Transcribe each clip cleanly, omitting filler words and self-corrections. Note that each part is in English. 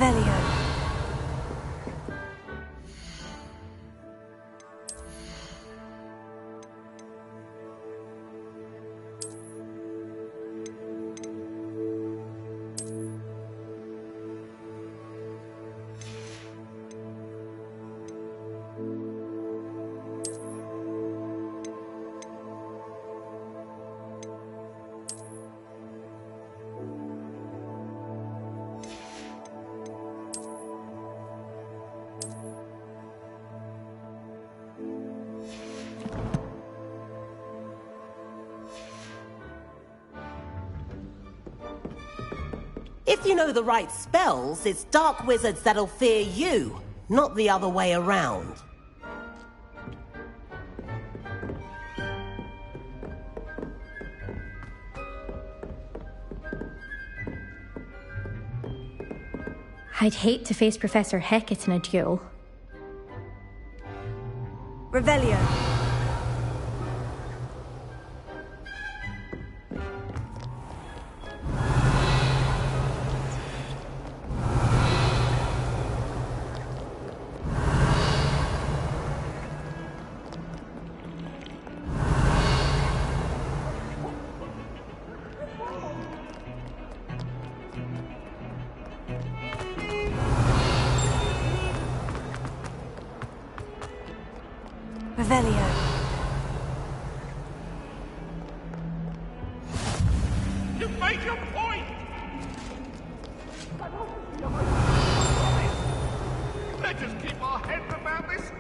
Revelio. If you know the right spells, it's dark wizards that'll fear you, not the other way around. I'd hate to face Professor Hecat in a duel. Revelio. Revelio. You've made your point! Let's just keep our heads about this.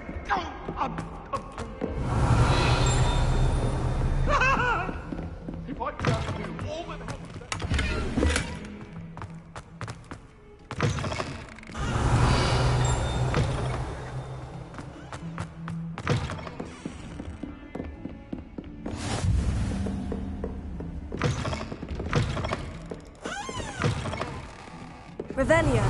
If I could have to do all that happens. Revelio.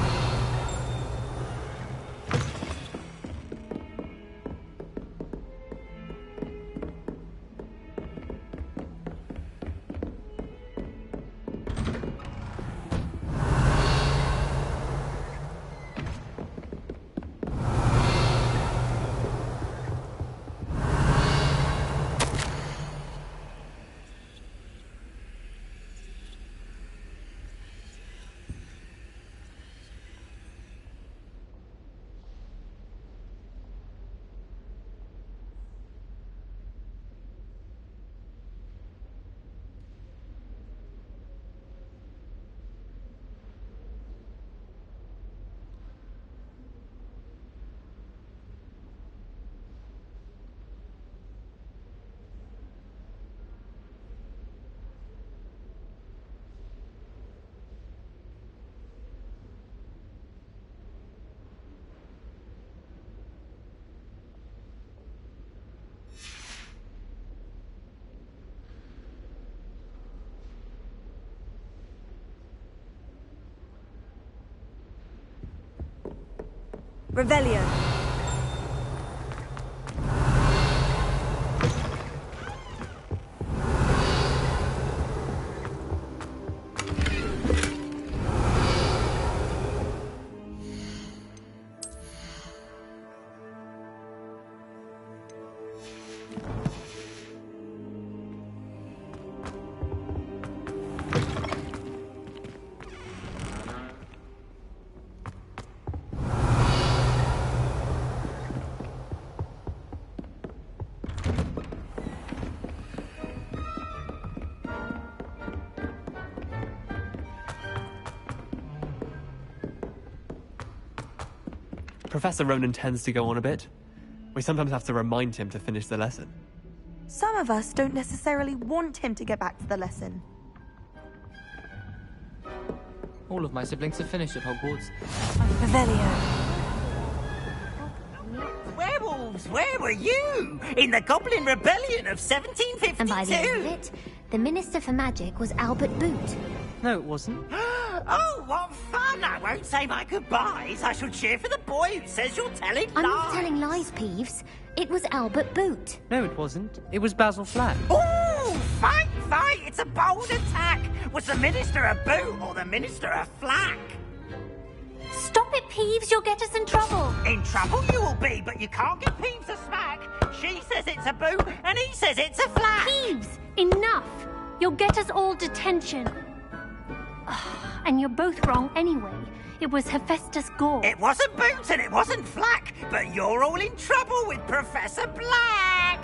Revelio. Professor Ronan tends to go on a bit. We sometimes have to remind him to finish the lesson. Some of us don't necessarily want him to get back to the lesson. All of my siblings have finished at Hogwarts. Revelio. Werewolves, where were you? In the Goblin Rebellion of 1752? And by the end of it, the Minister for Magic was Albert Boot. No, it wasn't. Oh, what fun! I won't say my goodbyes. I shall cheer for the boy who says you're telling lies. I'm not telling lies, Peeves. It was Albert Boot. No, it wasn't. It was Basil Flack. Ooh, fight, fight! It's a bold attack. Was the Minister a boot or the Minister a flack? Stop it, Peeves. You'll get us in trouble. In trouble you will be, but you can't give Peeves a smack. She says it's a boo, and he says it's a flat. Peeves, enough. You'll get us all detention. And you're both wrong anyway. It was Hephaestus Gore. It wasn't Boots and it wasn't Flack, but you're all in trouble with Professor Black.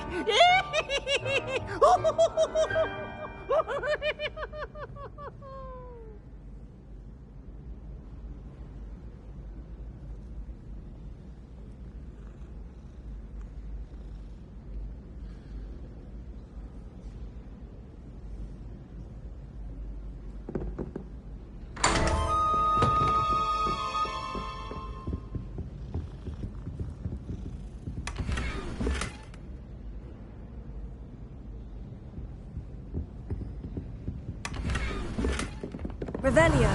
Revelio.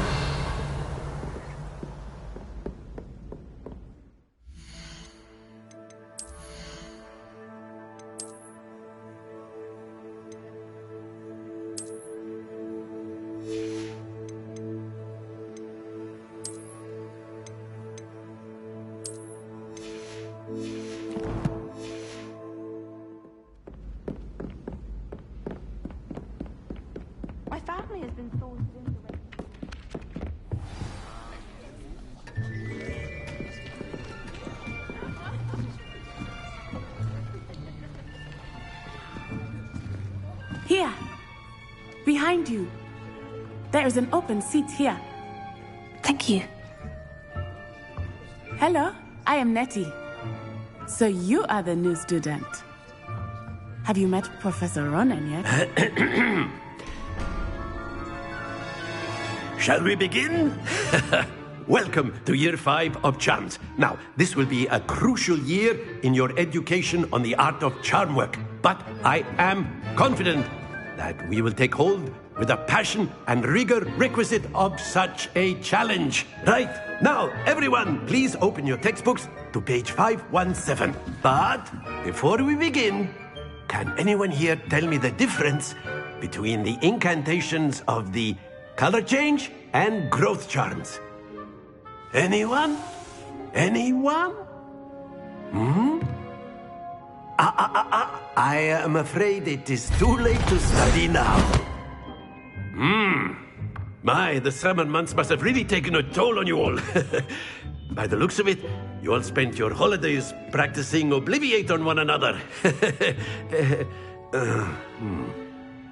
My family has been forced into it. Here, behind you. There is an open seat here. Thank you. Hello, I am Nettie. So you are the new student. Have you met Professor Ronan yet? Shall we begin? Welcome to Year 5 of Charms. Now, this will be a crucial year in your education on the art of charm work. But I am confident that we will take hold with the passion and rigor requisite of such a challenge. Right, now, everyone, please open your textbooks to page 517. But before we begin, can anyone here tell me the difference between the incantations of the color change and growth charms? Anyone? Anyone? I am afraid it is too late to study now. My, the summer months must have really taken a toll on you all. By the looks of it, you all spent your holidays practicing Obliviate on one another.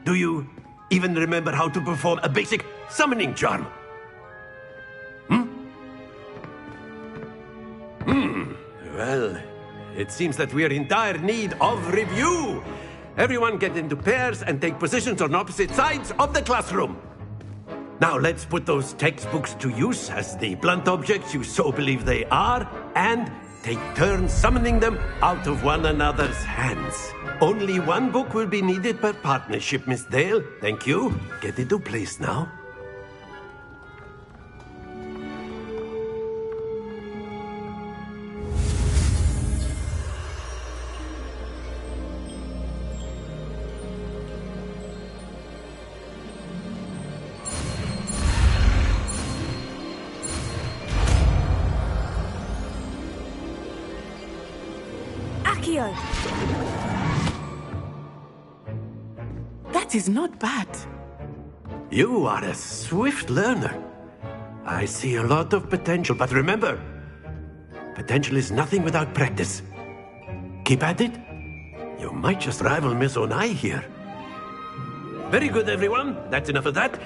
Do you even remember how to perform a basic summoning charm? Well, it seems that we are in dire need of review. Everyone get into pairs and take positions on opposite sides of the classroom. Now let's put those textbooks to use as the blunt objects you so believe they are, and take turns summoning them out of one another's hands. Only one book will be needed per partnership, Miss Dale. Thank you. Get into place now. That is not bad. You are a swift learner. I see a lot of potential, but remember, potential is nothing without practice. Keep at it. You might just rival Miss Onai here. Very good, everyone. That's enough of that.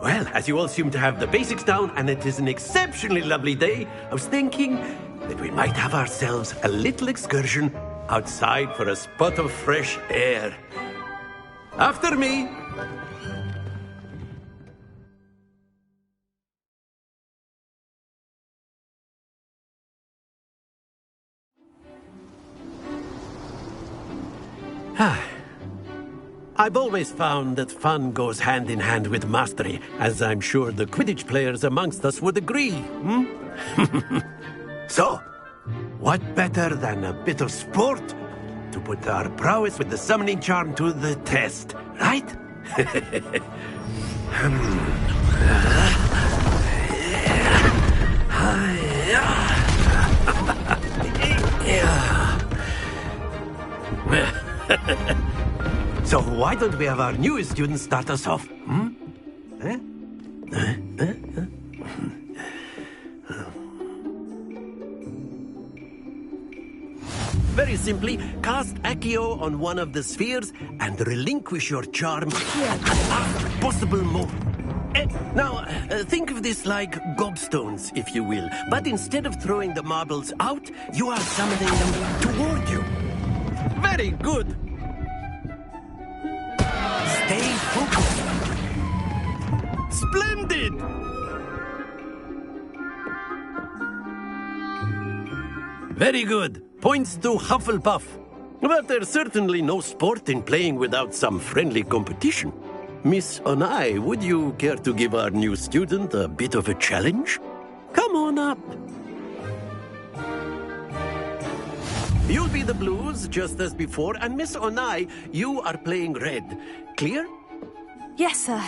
Well, as you all seem to have the basics down, and it is an exceptionally lovely day, I was thinking that we might have ourselves a little excursion outside for a spot of fresh air. After me. I've always found that fun goes hand in hand with mastery, as I'm sure the Quidditch players amongst us would agree. So, what better than a bit of sport to put our prowess with the summoning charm to the test, right? So why don't we have our newest student start us off? Eh? Very simply, cast Accio on one of the spheres and relinquish your charm at the last possible moment. Now, think of this like gobstones, if you will. But instead of throwing the marbles out, you are summoning them toward you. Very good. Stay focused. Splendid! Very good. Points to Hufflepuff. But there's certainly no sport in playing without some friendly competition. Miss Onai, would you care to give our new student a bit of a challenge? Come on up. You'll be the blues, just as before, and Miss Onai, you are playing red. Clear? Yes, sir.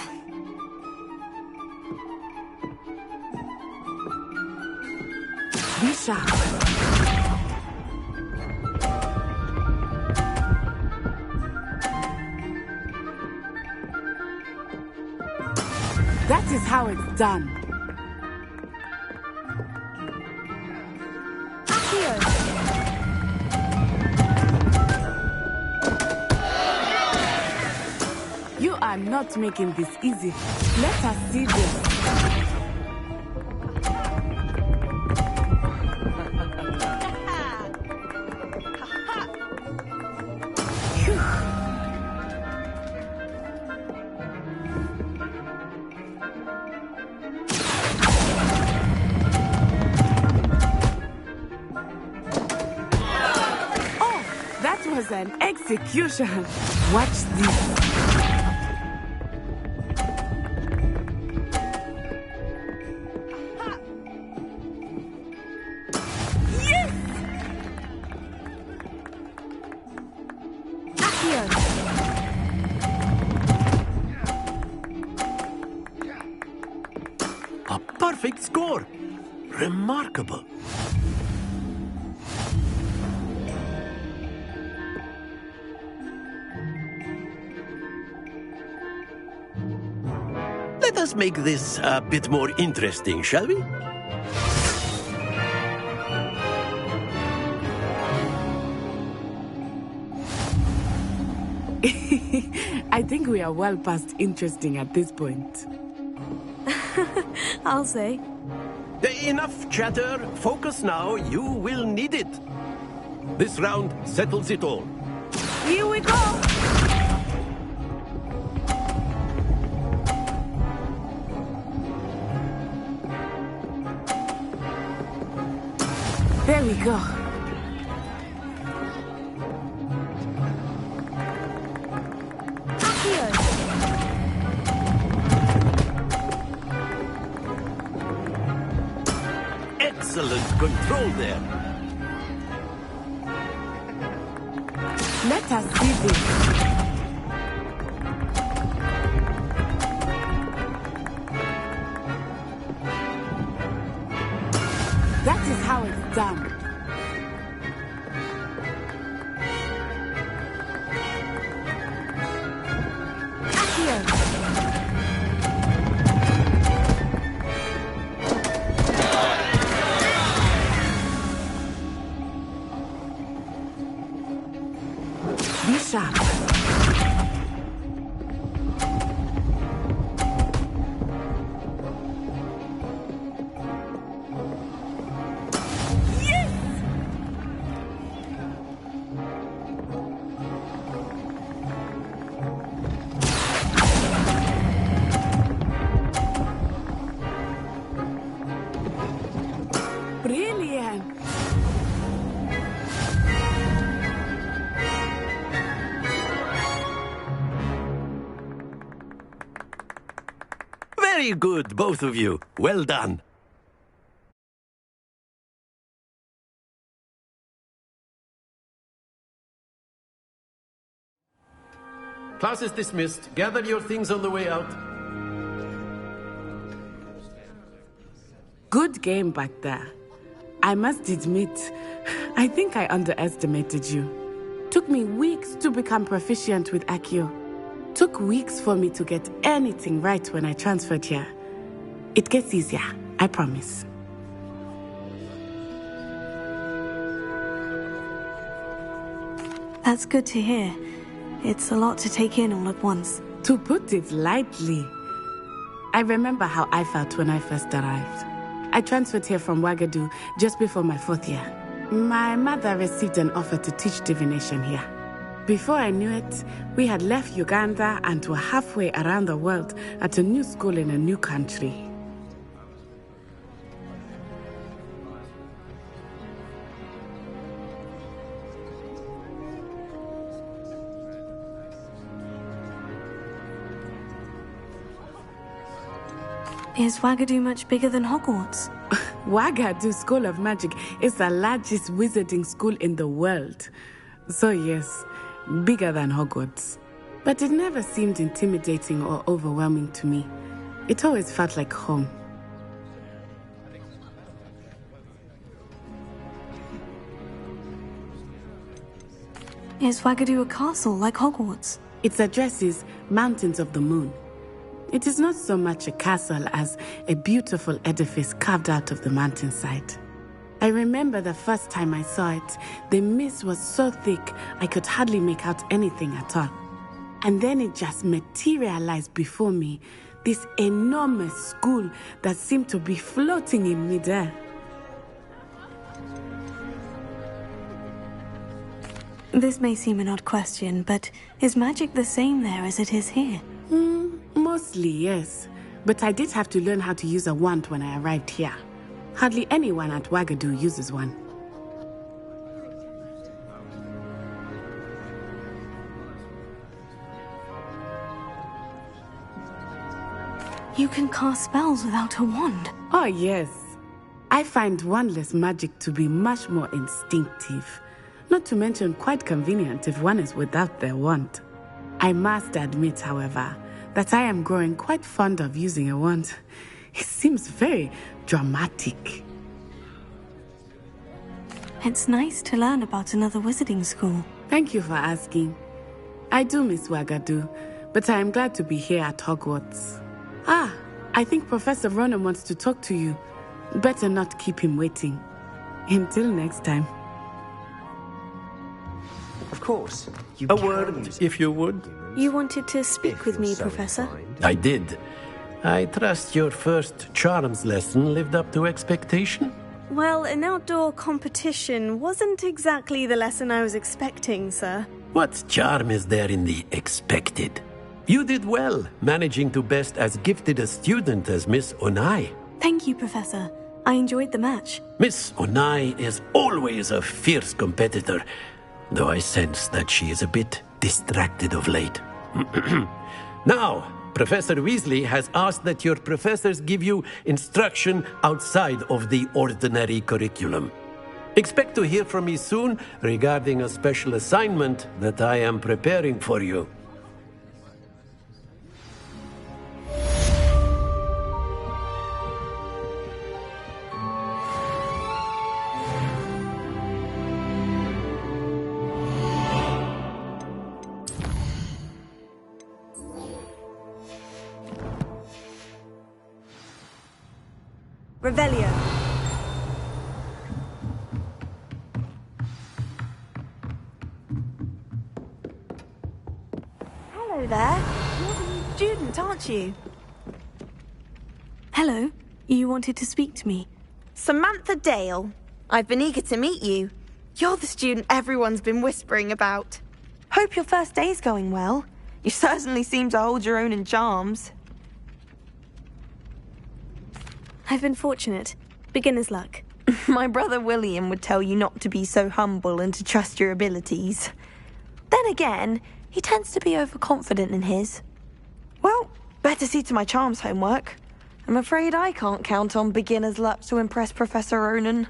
Be sharp. That is how it's done. You are not making this easy. Let us see this. Was an execution. Watch this. Yes! Accio. A perfect score. Remarkable. Let us make this a bit more interesting, shall we? I think we are well past interesting at this point. I'll say. Enough chatter. Focus now. You will need it. This round settles it all. Here we go. There we go. Excellent control there. Let us see this. That is how it's done. Be sharp. Brilliant. Very good, both of you. Well done. Class is dismissed. Gather your things on the way out. Good game back there. I must admit, I think I underestimated you. Took me weeks to become proficient with Accio. Took weeks for me to get anything right when I transferred here. It gets easier, I promise. That's good to hear. It's a lot to take in all at once. To put it lightly, I remember how I felt when I first arrived. I transferred here from Ouagadougou just before my 4th year. My mother received an offer to teach divination here. Before I knew it, we had left Uganda and were halfway around the world at a new school in a new country. Is Ouagadougou much bigger than Hogwarts? Ouagadougou School of Magic is the largest wizarding school in the world. So yes, bigger than Hogwarts. But it never seemed intimidating or overwhelming to me. It always felt like home. Is Ouagadougou a castle like Hogwarts? Its address is Mountains of the Moon. It is not so much a castle as a beautiful edifice carved out of the mountainside. I remember the first time I saw it, the mist was so thick I could hardly make out anything at all. And then it just materialized before me, this enormous school that seemed to be floating in midair. This may seem an odd question, but is magic the same there as it is here? Mostly, yes. But I did have to learn how to use a wand when I arrived here. Hardly anyone at Ouagadougou uses one. You can cast spells without a wand. Oh, yes. I find wandless magic to be much more instinctive. Not to mention quite convenient if one is without their wand. I must admit, however, that I am growing quite fond of using a wand. It seems very dramatic. It's nice to learn about another wizarding school. Thank you for asking. I do miss Ouagadougou, but I am glad to be here at Hogwarts. I think Professor Ronan wants to talk to you. Better not keep him waiting. Until next time. Of course. A word, if you would. You wanted to speak with me, Professor? I did. I trust your first charms lesson lived up to expectation? Well, an outdoor competition wasn't exactly the lesson I was expecting, sir. What charm is there in the expected? You did well, managing to best as gifted a student as Miss Onai. Thank you, Professor. I enjoyed the match. Miss Onai is always a fierce competitor, though I sense that she is a bit distracted of late. Now, Professor Weasley has asked that your professors give you instruction outside of the ordinary curriculum. Expect to hear from me soon regarding a special assignment that I am preparing for you. Revelio. Hello there. You're the new student, aren't you? Hello. You wanted to speak to me. Samantha Dale. I've been eager to meet you. You're the student everyone's been whispering about. Hope your first day's going well. You certainly seem to hold your own in charms. I've been fortunate. Beginner's luck. My brother William would tell you not to be so humble and to trust your abilities. Then again, he tends to be overconfident in his. Well, better see to my charms homework. I'm afraid I can't count on beginner's luck to impress Professor Ronan.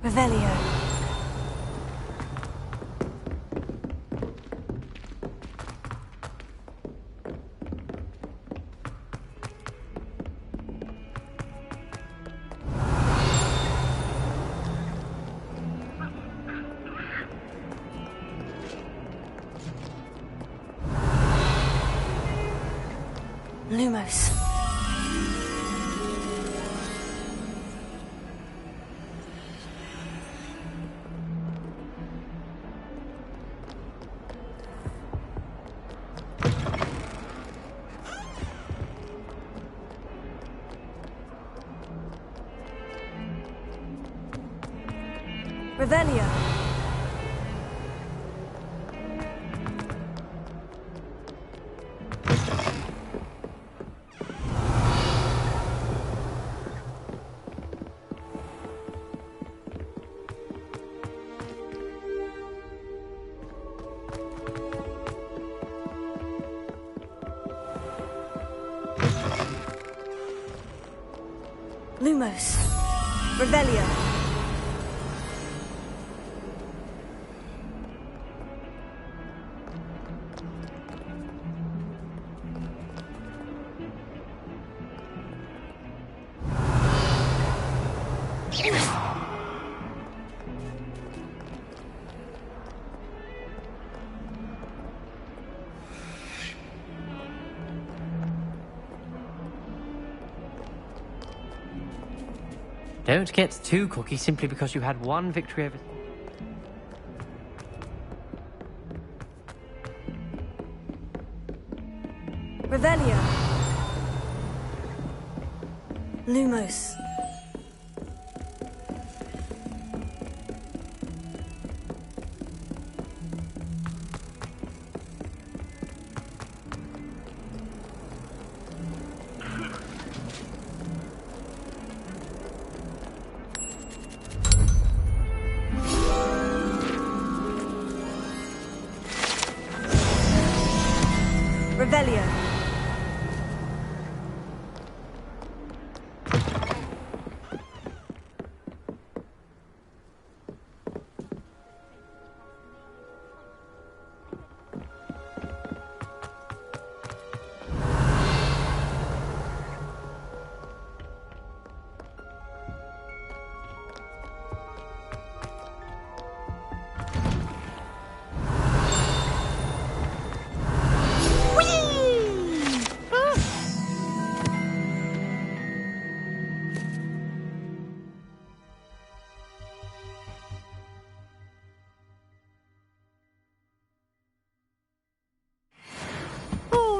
Revelio. Lumos. Revelio. Lumos. Revelio. Don't get too cocky simply because you had one victory over... Revelio. Lumos. Revelio.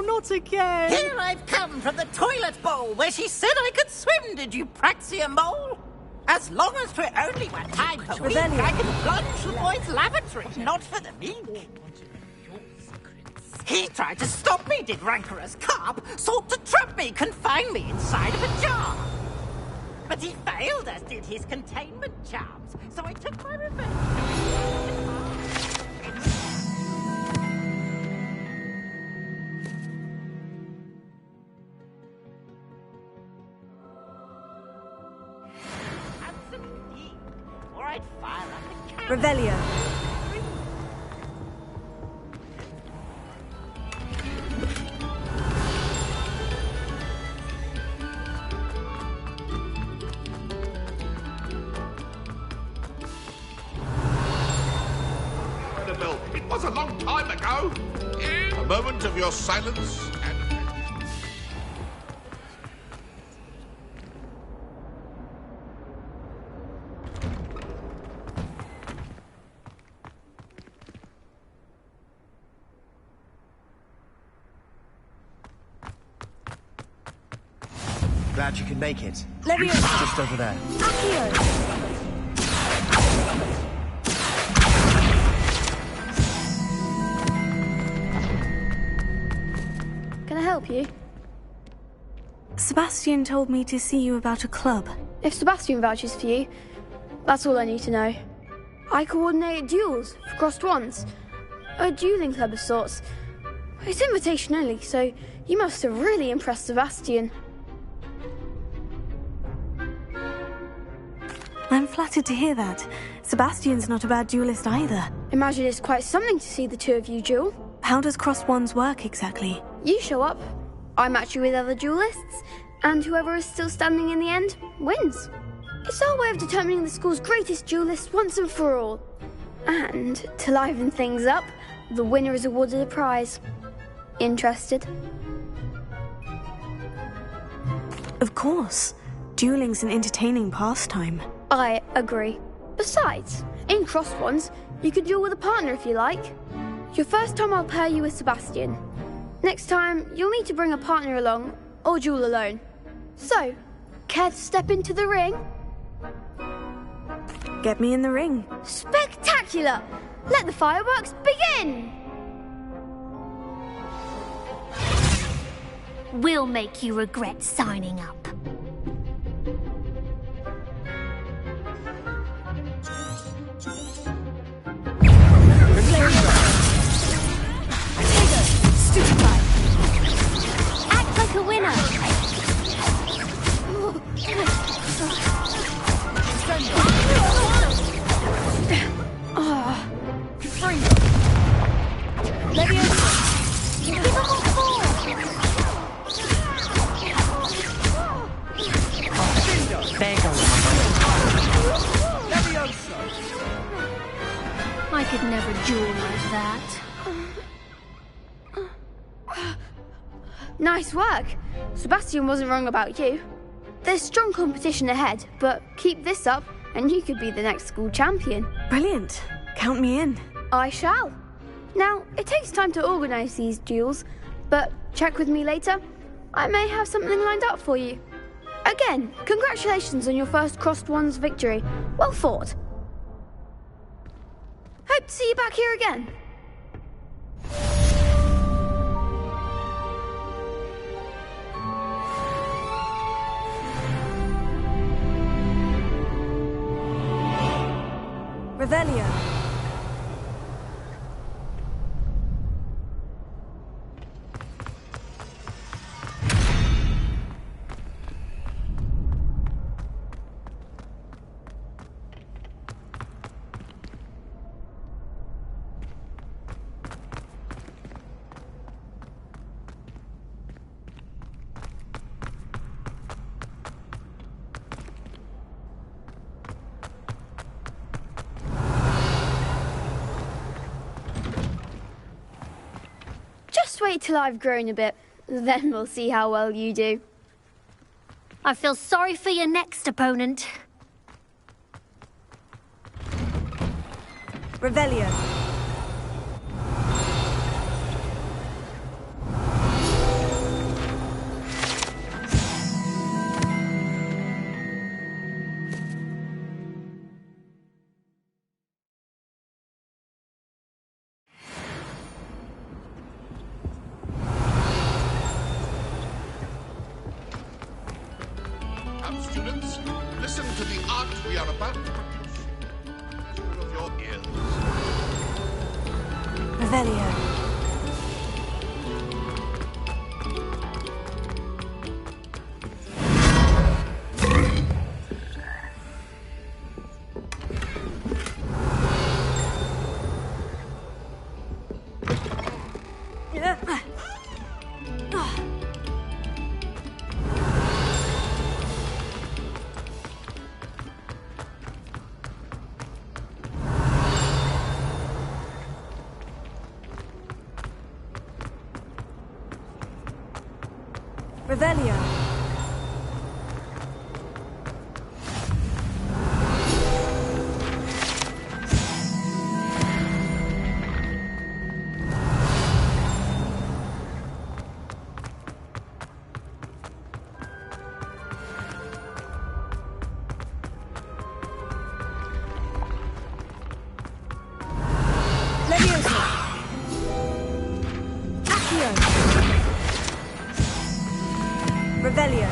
Not again! Here I've come from the toilet bowl where she said I could swim, did you praxia mole? As long as for only one time per week, I can plunge the boy's lavatory, not for the meek. He tried to stop me, did rancorous carp, sought to trap me, confine me inside of a jar. But he failed, as did his containment charms, so I took my revenge. Revelio. Annabelle, it was a long time ago. A moment of your silence and... Glad you can make it. Leviosa. Just over there. Accio. Can I help you? Sebastian told me to see you about a club. If Sebastian vouches for you, that's all I need to know. I coordinate duels for crossed wands. A dueling club of sorts. It's invitation only, so you must have really impressed Sebastian. I'm flattered to hear that. Sebastian's not a bad duelist either. Imagine it's quite something to see the two of you duel. How does crossed wands work exactly? You show up, I match you with other duelists, and whoever is still standing in the end wins. It's our way of determining the school's greatest duelist once and for all. And to liven things up, the winner is awarded a prize. Interested? Of course. Dueling's an entertaining pastime. I agree. Besides, in crossed ones, you could duel with a partner if you like. Your first time I'll pair you with Sebastian. Next time, you'll need to bring a partner along, or duel alone. So, care to step into the ring? Get me in the ring. Spectacular! Let the fireworks begin! We'll make you regret signing up. Act like a winner. I could never duel like that. Nice work. Sebastian wasn't wrong about you. There's strong competition ahead, but keep this up and you could be the next school champion. Brilliant. Count me in. I shall. Now, it takes time to organise these duels, but check with me later. I may have something lined up for you. Again, congratulations on your first Crossed Ones victory. Well fought. Hope to see you back here again. Revelio. Just wait till I've grown a bit, then we'll see how well you do. I feel sorry for your next opponent. Revelio. Come, students, listen to the art we are about to produce. Pleasure of your ears. Revelio. Revelio. Leviosa. Accio. Revelio.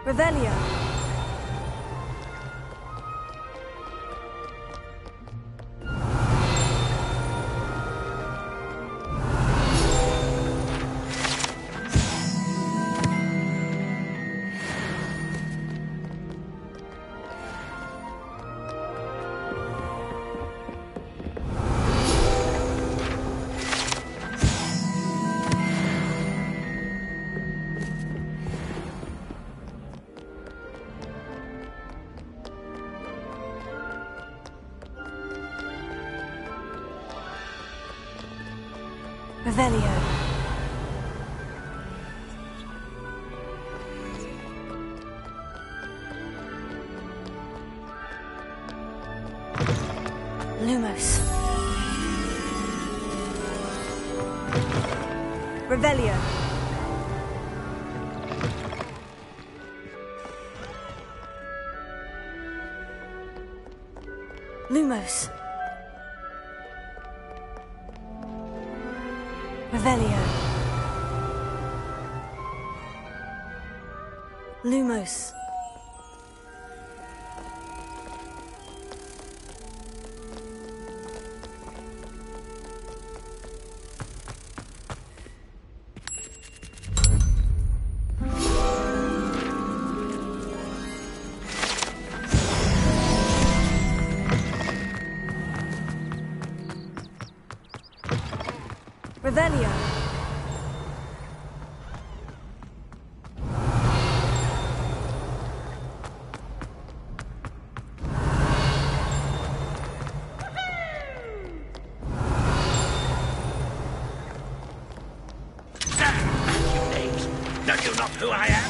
Revelio. Revelio. Lumos. Revelio. Lumos. Revelio. Lumos. Revelio. Know you not who I am?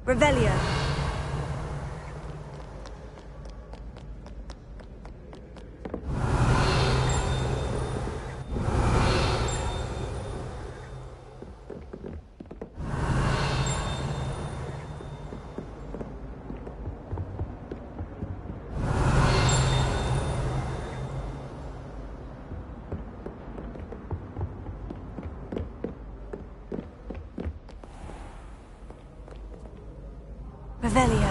Revelio. Revelio.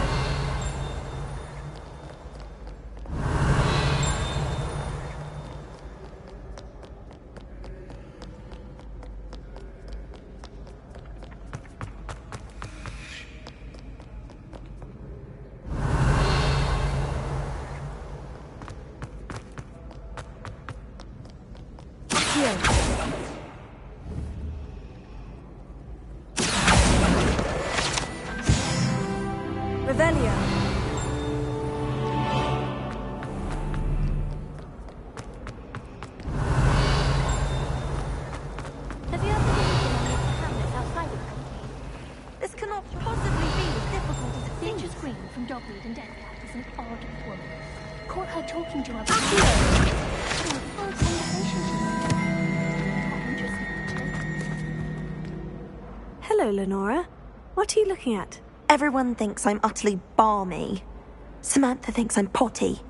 Revelio. Have you ever visited any of the hamlets outside of County? This cannot possibly be as difficult as it seems. Nature's Green from Dogweed and Deathcat is an odd woman. Caught her talking to her about having a full conversation to Hello, Lenora. What are you looking at? Everyone thinks I'm utterly balmy. Samantha thinks I'm potty.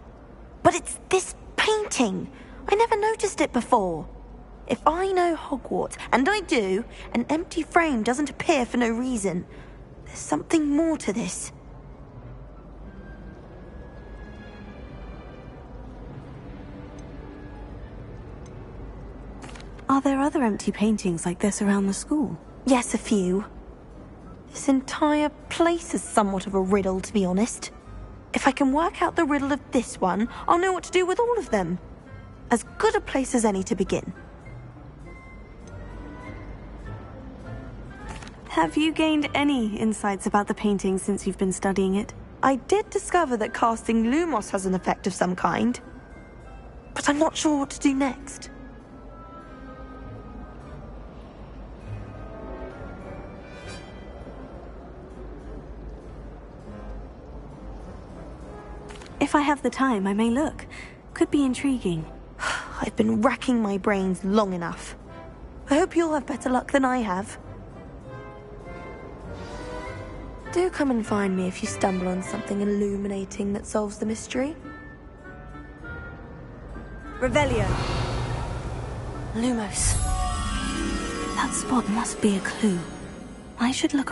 But it's this painting. I never noticed it before. If I know Hogwarts, and I do, an empty frame doesn't appear for no reason. There's something more to this. Are there other empty paintings like this around the school? Yes, a few. This entire place is somewhat of a riddle, to be honest. If I can work out the riddle of this one, I'll know what to do with all of them. As good a place as any to begin. Have you gained any insights about the painting since you've been studying it? I did discover that casting Lumos has an effect of some kind, but I'm not sure what to do next. If I have the time, I may look. Could be intriguing. I've been racking my brains long enough. I hope you'll have better luck than I have. Do come and find me if you stumble on something illuminating that solves the mystery. Revelio. Lumos. That spot must be a clue. I should look